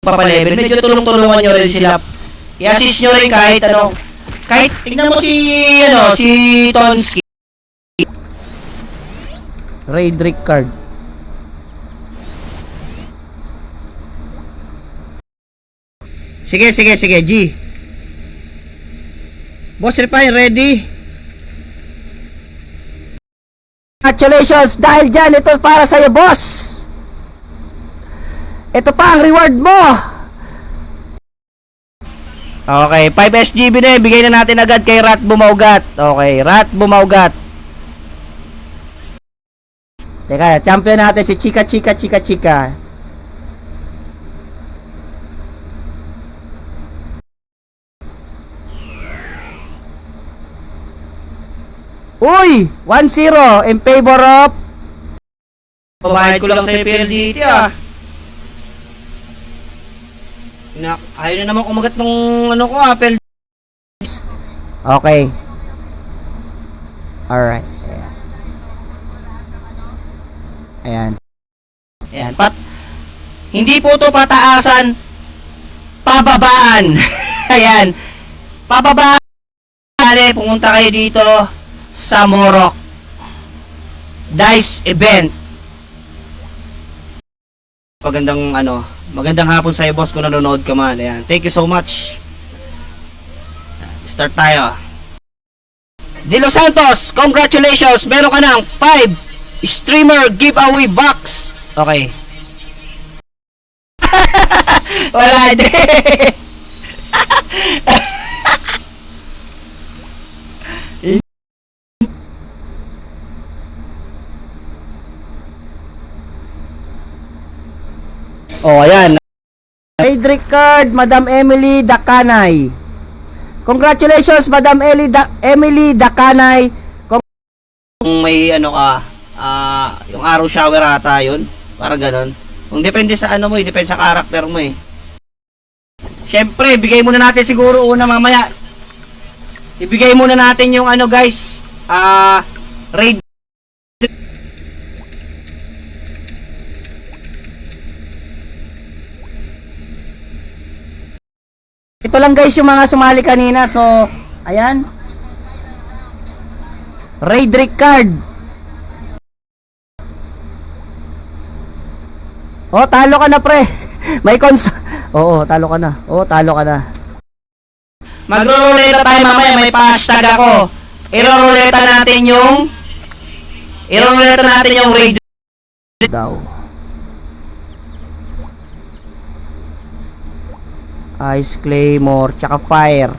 papalevel, medyo tulong-tulungan nyo rin sila. I-assist nyo rin kahit ano. Kahit, tignan mo si Tonsky. Raid Rickard. Sige, G. Boss Refine, ready? Congratulations! Dahil dyan, ito para sa'yo, boss! Ito pa ang reward mo! Okay, 5 SGB na eh. Bigay na natin agad kay Rat Bumaugat. Okay, Rat Bumaugat. Teka, champion natin si Chika. Uy! 1-0 in favor of... Pabahid ko lang sa PLDT ah. Ayaw na naman kumagat ng ano ko ah, PLDT. Okay. Alright. Ayan. Ayan. Hindi po to pataasan, pababaan. Ayan. Pababaan. Pumunta kayo dito sa Morok Dice event. Magandang hapon sa iyo, boss, kung nanonood ka man. Ayan. Thank you so much. Start tayo. De Los Santos, congratulations. Meron ka ng 5 streamer giveaway box. Okay. Wala din. Oh, ayan. Raid Rickard, Madam Emily Dakanay. Congratulations, Madam Emily Dakanay. Kung may ano ka, yung arrow shower ata yun. Parang ganon. Kung depende sa ano mo, depende sa karakter mo eh. Siyempre, bigay muna natin siguro una mamaya. Ibigay muna natin yung ano guys. Raid. Ito lang guys yung mga sumali kanina. So, ayan. Raid Rickard. Oh, talo ka na, pre. May Oo, talo ka na. Oh, talo ka na. Magro-ruleta tayo mamaya, may pa-hashtag ako. Iro-ruleta natin yung raid Daw. Ice Claymore, tsaka Fire.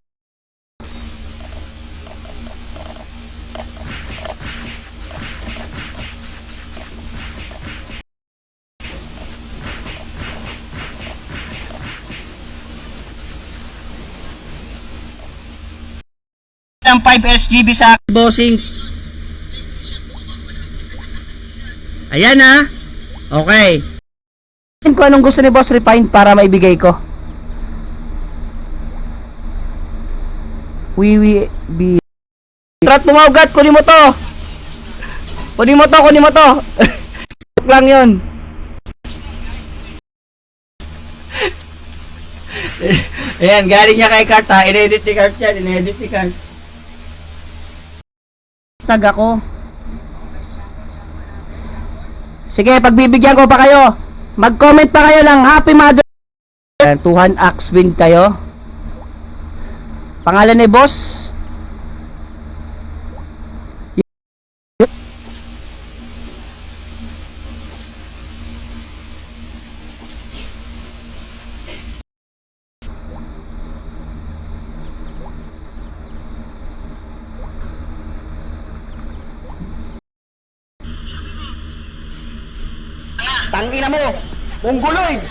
ng 5 SGB sa bossing. Ayan ha. Okay. Kung anong gusto ni Boss Refine para maibigay ko. Rat Bumaugat, kunin mo to. Kunin mo to. lang yun. Ayan, galing niya kay Kart ha. Inedit ni Kart yan. Tag ako. Sige, pagbibigyan ko pa kayo. Mag-comment pa kayo ng Happy Mother. 200 axe win kayo. Pangalan ni boss. Tangina mo, mongoloid.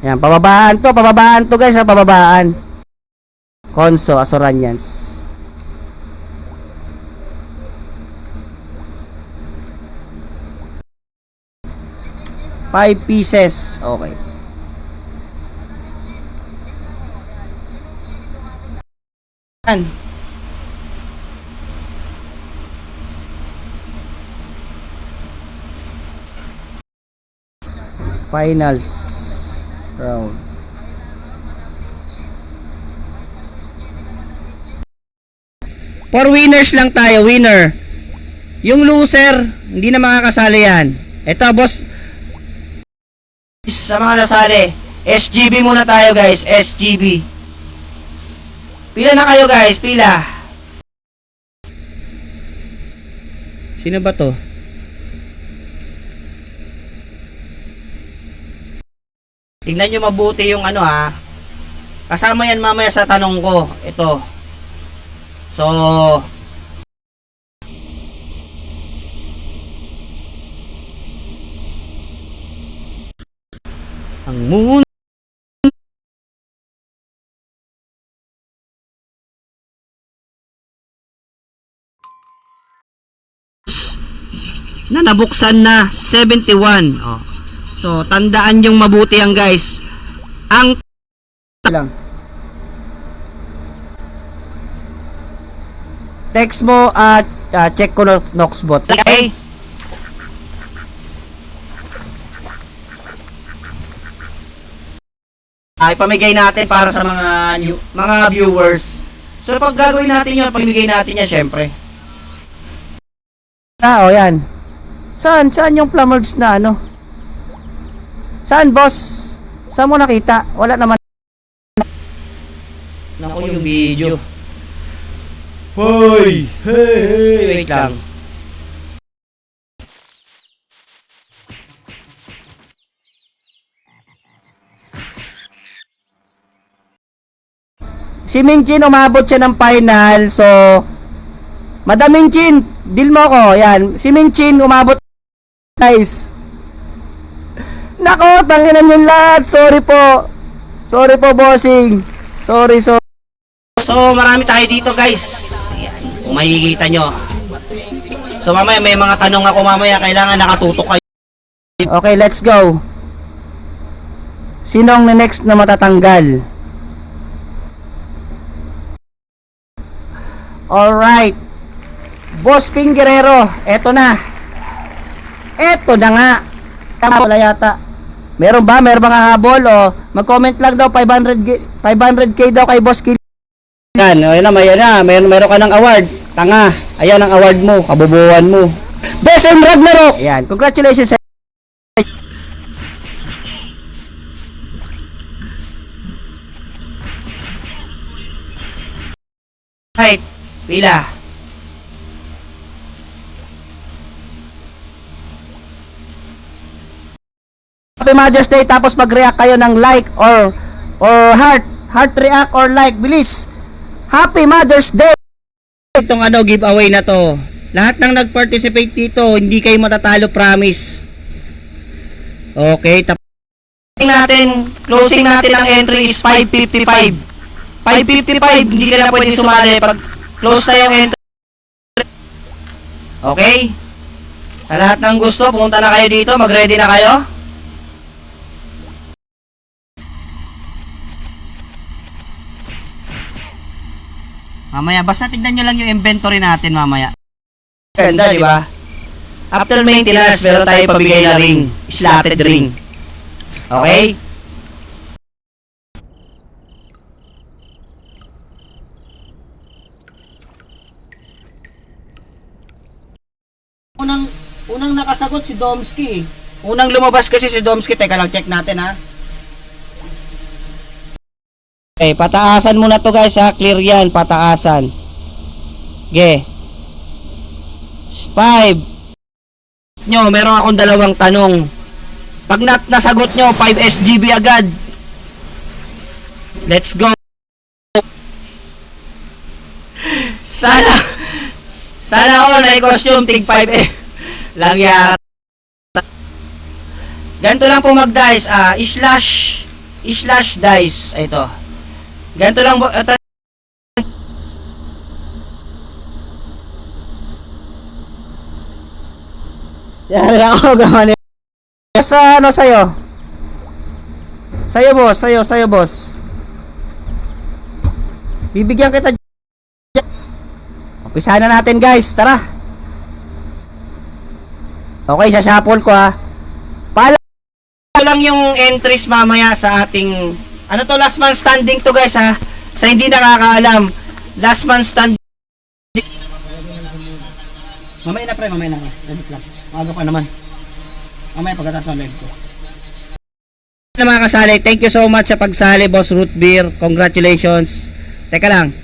Yan, pababaan to guys, pababaan. Konso, Asoranians. 5 pieces. Okay. Yan. finals round. For winners lang tayo, winner. Yung loser, hindi na makakasali yan. Ito, boss. Sa mga nasali, SGB muna tayo guys, SGB. Pila na kayo guys, pila. Sino ba to? Tingnan nyo mabuti yung ano ha. Kasama yan mamaya sa tanong ko. Ito. So, Ang mundo. na nabuksan na 71. Oh. So, tandaan yung mabuti yan guys. Ang Lang. Text mo at check ko Noxbot. okay. Ay, pamigay natin para sa mga viewers. So, pag gagawin natin yun, pamigay natin yan syempre. O yan. Saan yung plumber's na ano? Saan, boss? Saan mo nakita? Wala naman. Naku yung video. Hoy! Hey! Wait lang. Si Mingjin umabot siya ng final. So, Madam Mingjin, deal mo ko. Yan. Si Mingjin umabot. Guys. Nako, tanginan yung lahat. Sorry po. Sorry po, bossing. Sorry. So, marami tayo dito guys. Ayan. Kung makikita nyo. So, mamaya may mga tanong ako mamaya. Kailangan nakatutok kayo. Okay, let's go. Sinong next na matatanggal? Alright. Boss Ping Guerrero, eto na. Eto na nga. Tama wala yata. Meron ba? Meron bang habol? O, mag-comment lang daw 500k daw kay Boss Kill. Yan, ayun na. Meron ka ng award. Tanga. Ayan ang award mo. Kabubuan mo. Best in Ragnarok. Ayan, congratulations sa Right. Pila. Happy Mother's Day, tapos mag-react kayo ng like or heart react or like, bilis. Happy Mother's Day. Itong giveaway na to, lahat ng nag-participate dito, hindi kayo matatalo, promise. Okay, Closing natin ang entry is 555. 555, hindi ka na pwede sumali pag close na yung entry. Okay? Sa lahat ng gusto, pumunta na kayo dito, mag-ready na kayo. Mamaya, basta tignan nyo lang yung inventory natin mamaya. Ganda, di ba? After maintenance, meron tayo pabigay na ring, slotted ring. Okay? Unang nakasagot si Domsky. Unang lumabas kasi si Domsky, teka lang, check natin ha. Okay, pataasan muna to guys ha, clear yan, pataasan. Okay. 5. Meron akong dalawang tanong. Pag nasagot nyo, 5 SGB agad. Let's go. Sana all na costume tig 5 lang yan. Ganito lang po mag-dice, slash dice. Ito. Ganito lang po. Yari ako gaman. Sa sa'yo? Sa'yo boss. Bibigyan kita. Umpisahan na natin guys, tara. Okay, sashuffle ko ha. Paalam lang yung entries mamaya sa ating, ano to, last man standing to guys ha. Sa hindi nakakaalam, last man standing. Mamaya na pre, mamaya na. Edit lang. Maaga pa naman. Mamaya pagkatapos ng live ko. Na mga kasali, thank you so much sa pagsali, Boss Root Beer. Congratulations. Teka lang.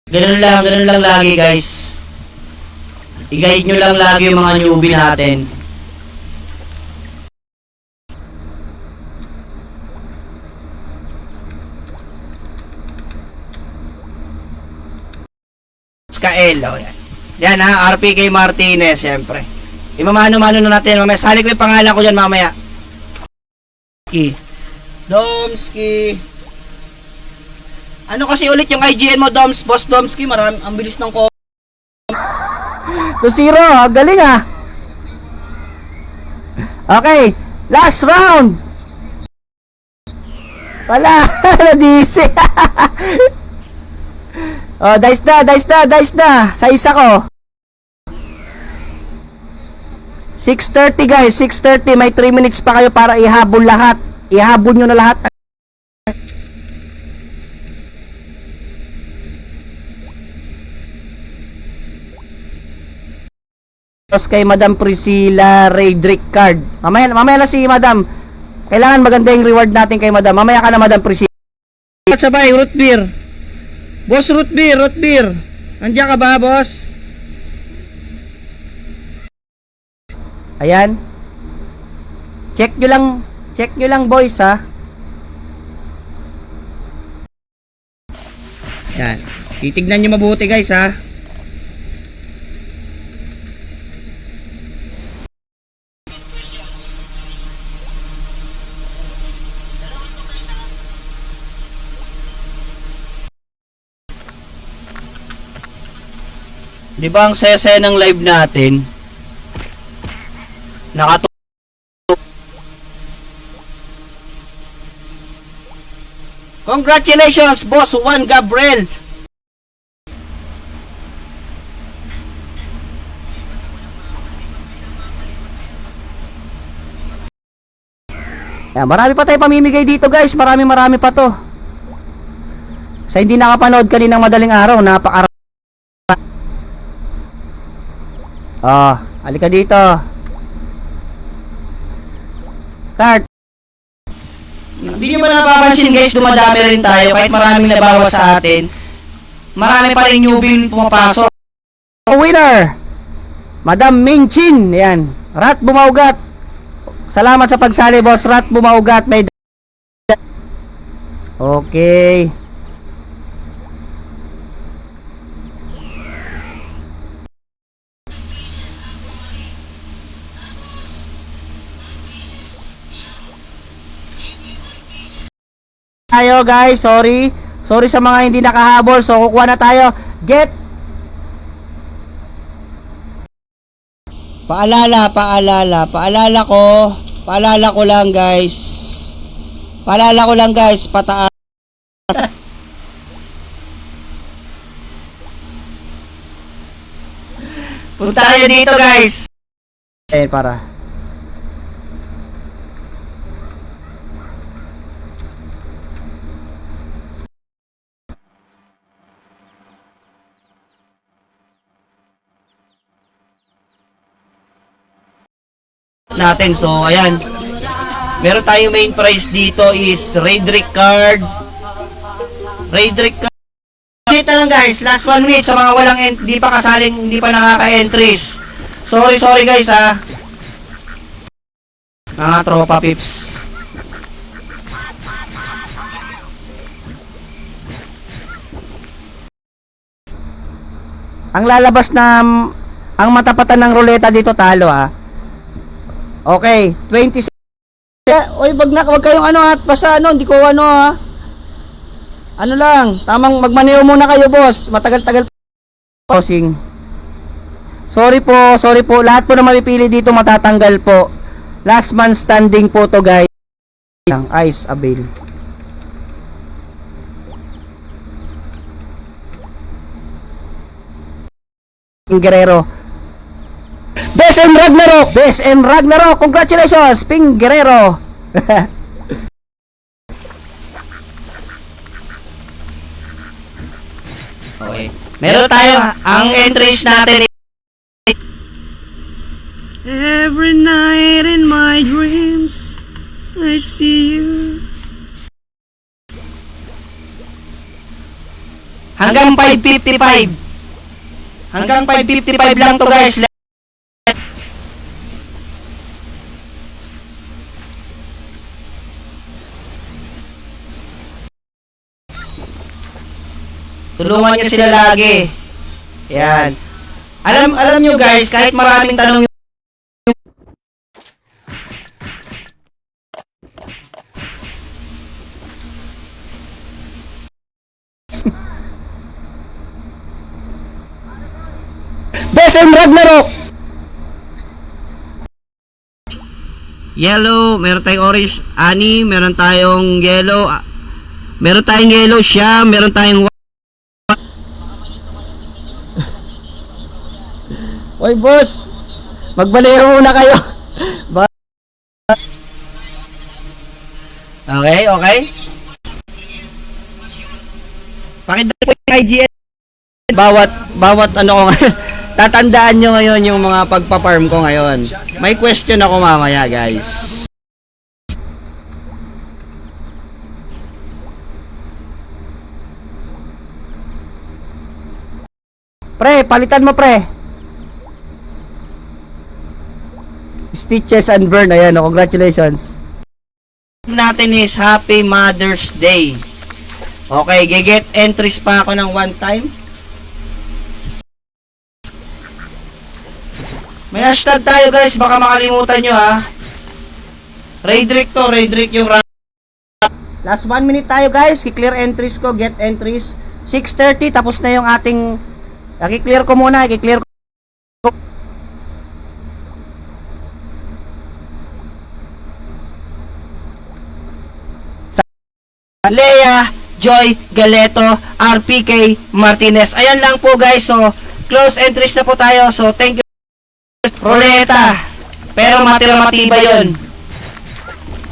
Ganun lang lagi guys. I-guide nyo lang lagi yung mga newbie natin. Skael, oh yan. Yan ha, RPK Martinez, syempre. Imamano-mano na natin mamaya. Sali ko yung pangalan ko dyan mamaya. Domski. Ano kasi ulit yung IGN mo, Boss Domski? Marami, ang bilis ng ko. 2-0, galing ah. Okay, last round. Wala, nadisi. Oh, dice na. Sa isa ko. 6:30 guys, 6:30. May 3 minutes pa kayo para ihabol lahat. Ihabol nyo na lahat. Tapos kay Madam Priscilla Raydrick card. Mamaya na si Madam. Kailangan maganda yung reward natin kay Madam. Mamaya ka na Madam Priscilla. Sabay, Root Beer. Boss Root Beer. Andiyan ka ba, boss? Ayan. Check nyo lang boys ha. Yan. Titignan nyo mabuti guys ha. Di ba ang saya-saya ng live natin? Congratulations, Boss Juan Gabriel. Ayan, marami pa tayong pamimigay dito guys. Marami pa to. Sa hindi nakapanood kaninang madaling araw, napaka halika dito. Card. Hindi nyo ba napapansin guys, dumadami rin tayo kahit maraming nabawas sa atin. Marami pa rin newbie pumapasok. Winner, Madam Minchin. Yan, Rat Bumaugat. Salamat sa pagsali, Boss Rat Bumaugat. May okay. Tayo guys, sorry sa mga hindi nakahabol. So kukuha na tayo. Get paalala ko lang guys. Pataas. Punta tayo dito guys. Para natin. So, ayan. Meron tayong main prize dito is Raydrick card. Ito lang guys, last 1 minute sa mga walang hindi pa kasaling, hindi pa nakaka-entries. Sorry guys ha. Mga tropa pips. ang lalabas na ang matapatan ng ruleta dito talo ah. Okay, 20. Oy, wag kayong ano at basta ano, hindi ko ano ha. Ano lang, tamang magmaneho muna kayo, boss. Matagal-tagal posing. Sorry po. Lahat po na mapipili dito matatanggal po. Last man standing po to, guys. Ang Ice Abel. Guerrero. BSM Ragnarok! BSM Ragnarok! Congratulations, Ping Guerrero! Okay. Meron tayo, ang entries natin. Every night in my dreams, I see you. Hanggang 5:55. Hanggang 5:55 lang to guys. Tulungan niyo sila lagi. Yan. Alam niyo guys, kahit maraming tanong BSM Ragnarok! yellow, meron tayong orange, ani, meron tayong yellow, siya, meron tayong Oy boss, magbalero muna kayo. Okay. Pakidala ko yung IGN. Bawat ano ko tatandaan nyo ngayon yung mga pagpa-farm ko ngayon. May question ako mamaya, guys. Pre, palitan mo pre. Stitches and Burn, ayan, oh, congratulations. Natin is Happy Mother's Day. Okay, get entries pa ako ng one time. May hashtag tayo guys, baka makalimutan nyo ha. Raydrick yung Last 1 minute tayo guys, i-clear entries ko, get entries. 6:30, tapos na yung ating, i-clear ko muna, i-clear ko. Lea, Joy, Galeto, RPK, Martinez. Ayan lang po guys. So, close entries na po tayo. So, thank you. Roleta. Pero matira-matibay yun.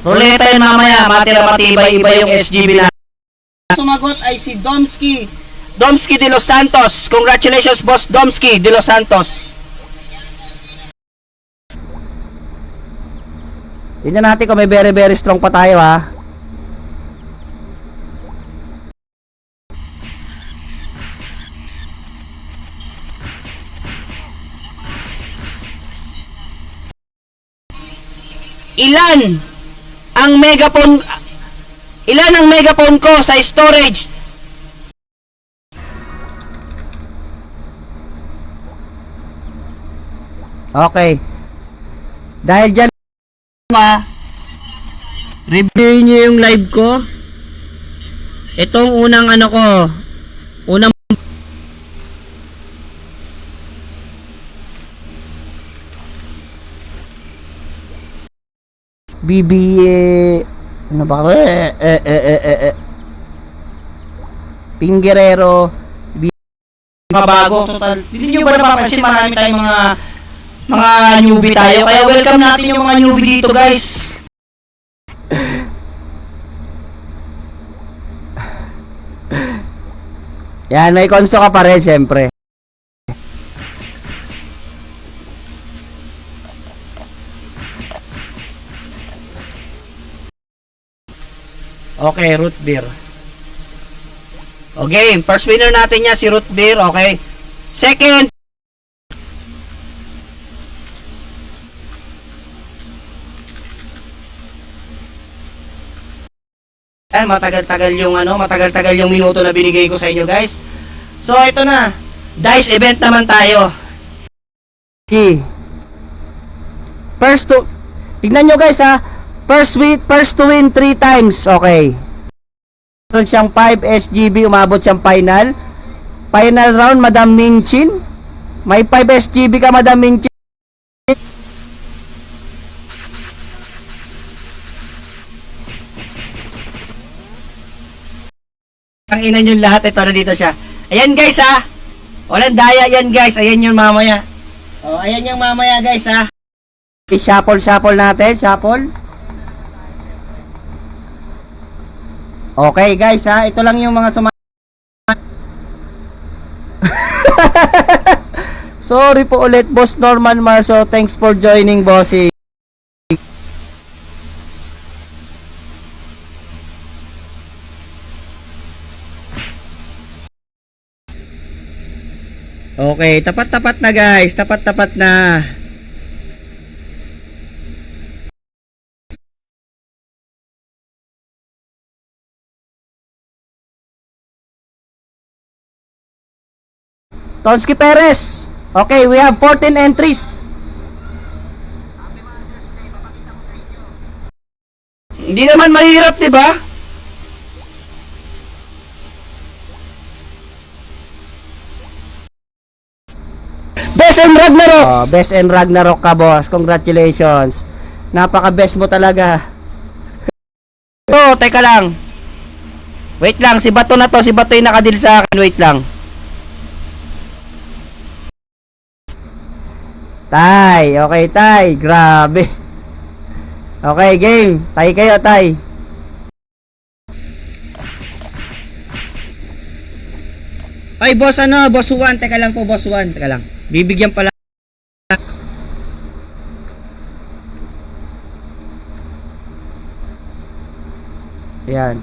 Roleta yun mamaya. Matira-matibay. Iba yung SGB na. Sumagot ay si Domsky de Los Santos. Congratulations, Boss Domsky de Los Santos. Tingnan natin kung may very very strong pa tayo ha. Ilan ang megaphone ko sa storage? Okay. Dahil dyan, review nyo yung live ko. Itong unang ano ko, unang BBA, ano ba? Ping Guerrero, mabago total. Hindi nyo ba napapansin marami tayong mga newbie tayo? Kaya welcome natin yung mga newbie dito guys. yan, may konso ka pa rin syempre. Okay, root beer. Okay, first winner natin niya si root beer. Okay. Second, matagal-tagal yung minuto na binigay ko sa inyo guys. So ito na, dice event naman tayo. Okay. Tignan nyo guys ha, first to win 3 times, okay. Meron siyang 5 SGB, umabot siyang final round, Madam Minchin. May 5 SGB ka, Madam Minchin. Ang ina nyo lahat, ito na dito siya. Ayan guys ha. Walang daya yan guys. Ayan yun mamaya. Oh, ayan yung mamaya guys ha. I-shuffle natin, shuffle. Okay guys ha, ito lang yung mga Sorry po ulit, Boss Norman Marso. Thanks for joining, bossy. Okay, tapat-tapat na guys. Tapat-tapat na. Tonsky Perez. Okay, we have 14 entries. Hindi naman mahirap, 'di ba? Best and Ragnarok. Oh, Best and Ragnarok ka, boss. Congratulations. Napaka-best mo talaga. So, teka lang. Wait lang, si Bato na to, si Bato yung nakadil sa akin. Wait lang. Tay, okay tay. Grabe. Okay, game. Tay kayo, tay. Ay, boss ano, boss Juan, teka lang po, boss Juan, teka lang. Bibigyan pala. Yan.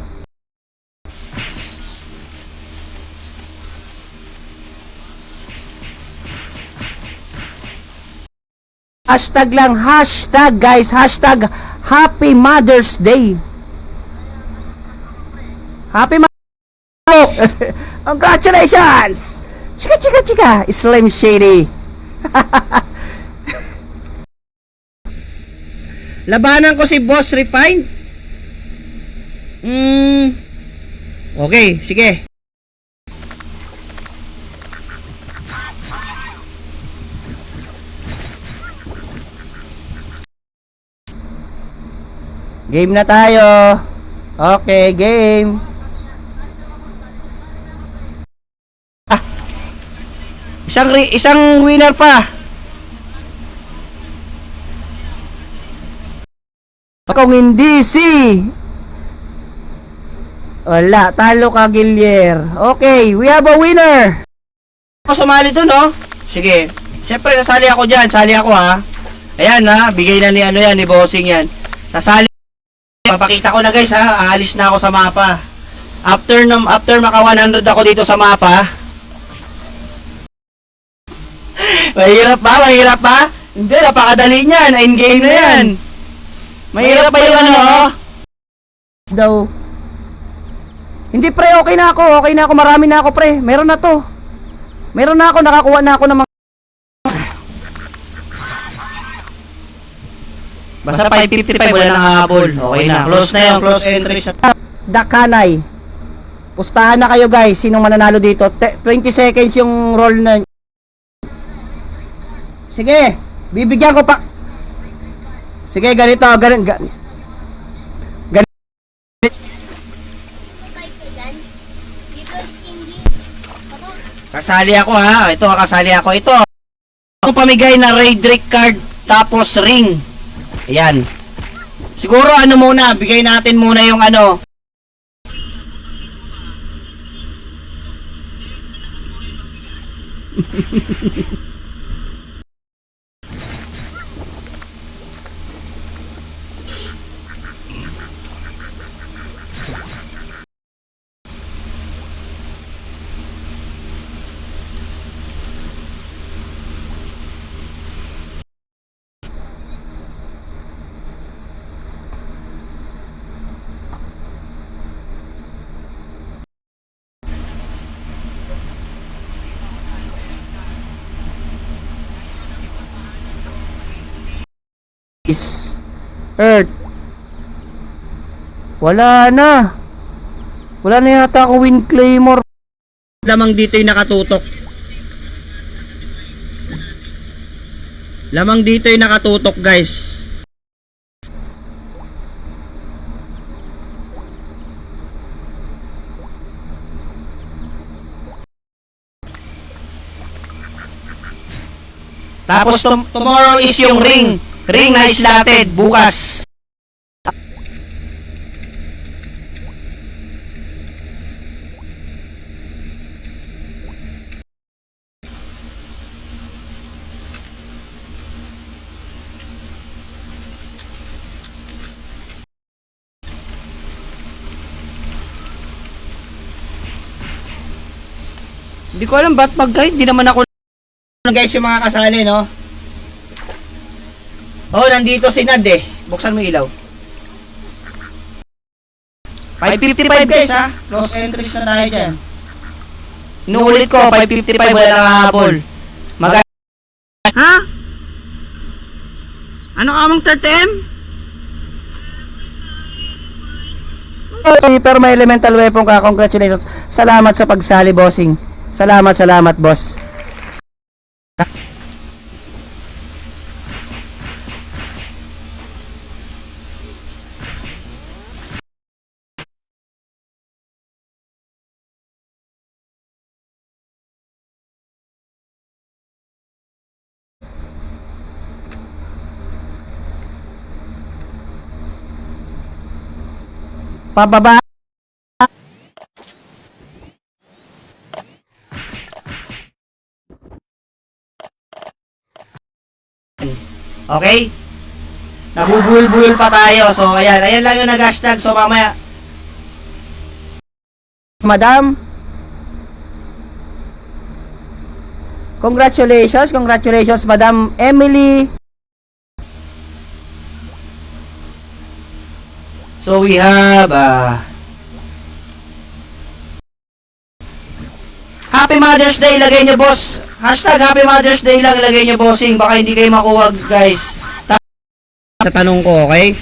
Hashtag lang, hashtag guys, hashtag Happy Mother's Day. Happy Mother's Day. Congratulations! Chika chika chika, Slim Shady. Labanan ko si Boss Refined. Okay, sige. Game na tayo. Okay, game. Isang winner pa. Kung hindi si wala, talo ka Gillier. Okay, we have a winner. Ako sumali dun, no? Sige. Siyempre, sasali ako dyan. Sali ako, ha? Ayan, ha? Bigay na ni ano yan, ni Bossing yan. Sasali. Papakita ko na, guys, ha? Aalis na ako sa mapa. After maka 100 ako dito sa mapa. Mahirap ba? Mahirap ba? Hindi, napakadali niyan. In-game na yan. Mahirap ba yung ano? Daw. Hindi pre, okay na ako. Okay na ako, marami na ako pre. Meron na to. Meron na ako, nakakuha na ako ng mga Basta 555, wala nang habol. Okay na. Close na yun. Close entry sa... Dakanay. Pustahan na kayo guys. Sinong mananalo dito? 20 seconds yung roll na. Sige. Bibigyan ko pa. Sige, ganito. Kasali ako, ha? Ito, kasali ako. Ito. Ako pamigay na raid trick card tapos ring. Ayan. Siguro ano muna, bigay natin muna yung ano. is Earth. Wala na. Wala na yata ako Wind Claymore. Lamang dito yung nakatutok. Lamang dito yung nakatutok, guys. Tapos tomorrow is yung ring. Ring na slotted bukas. Hindi ko alam ba't mag-guide. Hindi naman ako guys yung mga kasali, no? Oh, nandito si Nad eh. Buksan mo ilaw. 555 guys ha. Close entries na tayo dyan. Inuulit ko, 555 wala nang habol. Ha? Ano among 30M? Pero may elemental weapon ka. Congratulations. Salamat sa pagsali, bossing. Salamat, boss. Pababa. Okay? Nabubuhol-buhol pa tayo. So, ayan lang yung nag-hashtag. So, mamaya. Madam. Congratulations, Madam Emily. So, we have, Happy Mother's Day, lagay nyo, boss. Hashtag Happy Mother's Day lang, lagay nyo, bossing. Baka hindi kayo makuha, guys. Tatanong ko, okay?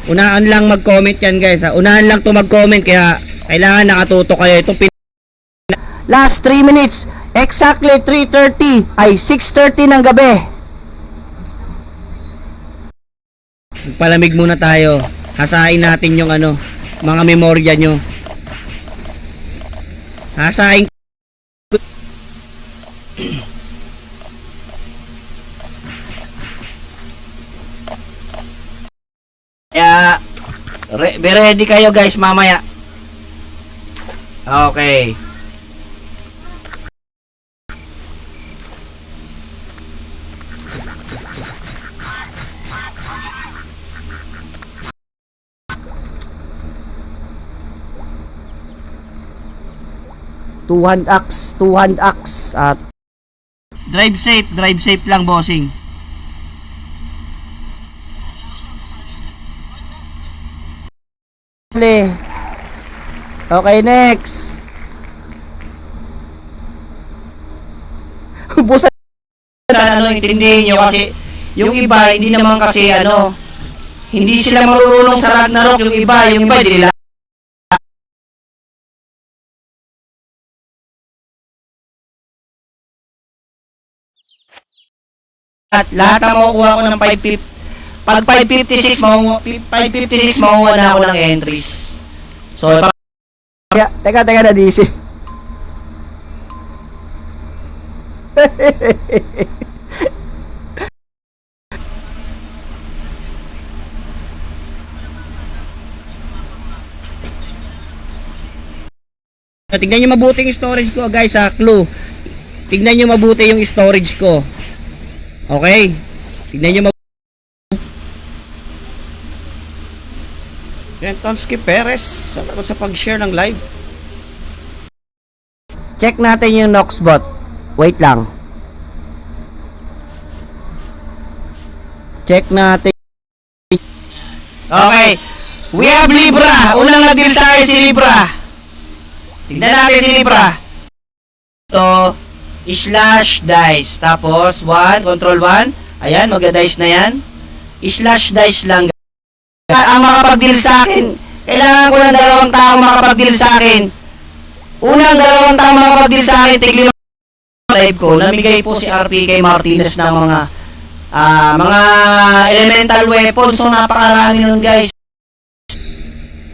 Unahan lang mag-comment yan, guys. Ha? Unahan lang to mag-comment, kaya kailangan nakatuto kayo. Itong Last 3 minutes. Exactly 3:30. Ay, 6:30 ng gabi. Palamig muna tayo. Hasain natin yung mga memorya nyo. Hasain. Kaya, be ready kayo guys mamaya. Okay. Two hand axe at Drive safe lang, bossing. okay, next. Busa Sana intindihin nyo kasi yung iba hindi naman kasi hindi sila marunong sa Ragnarok. Yung iba hindi nila. At lahat na makukuha ko ng 550. Pag 556 makukuha na ako ng entries. So, teka na DC. tignan nyo mabuti yung storage ko, guys, ha, clue. Tignan nyo mabuti yung storage ko. Okay? Tignan nyo mabuti. Yan, Tonsky Perez. Salamat sa pag-share ng live. Check natin yung Noxbot. Wait lang. Check natin. Okay. We have Libra. Unang nag-deal sa akin si Libra. Tignan natin si Libra. Ito, slash dice. Tapos, 1, control 1. Ayan, mag-dice na yan. Slash dice lang. Ang makapag-deal sa akin, kailangan ko ng 2 tao makapag-deal sa akin. Unang 2 tao makapag-deal sa akin, tigli live ko. Namigay po si RPK Martinez ng mga elemental weapons. So, napakarami nun, guys.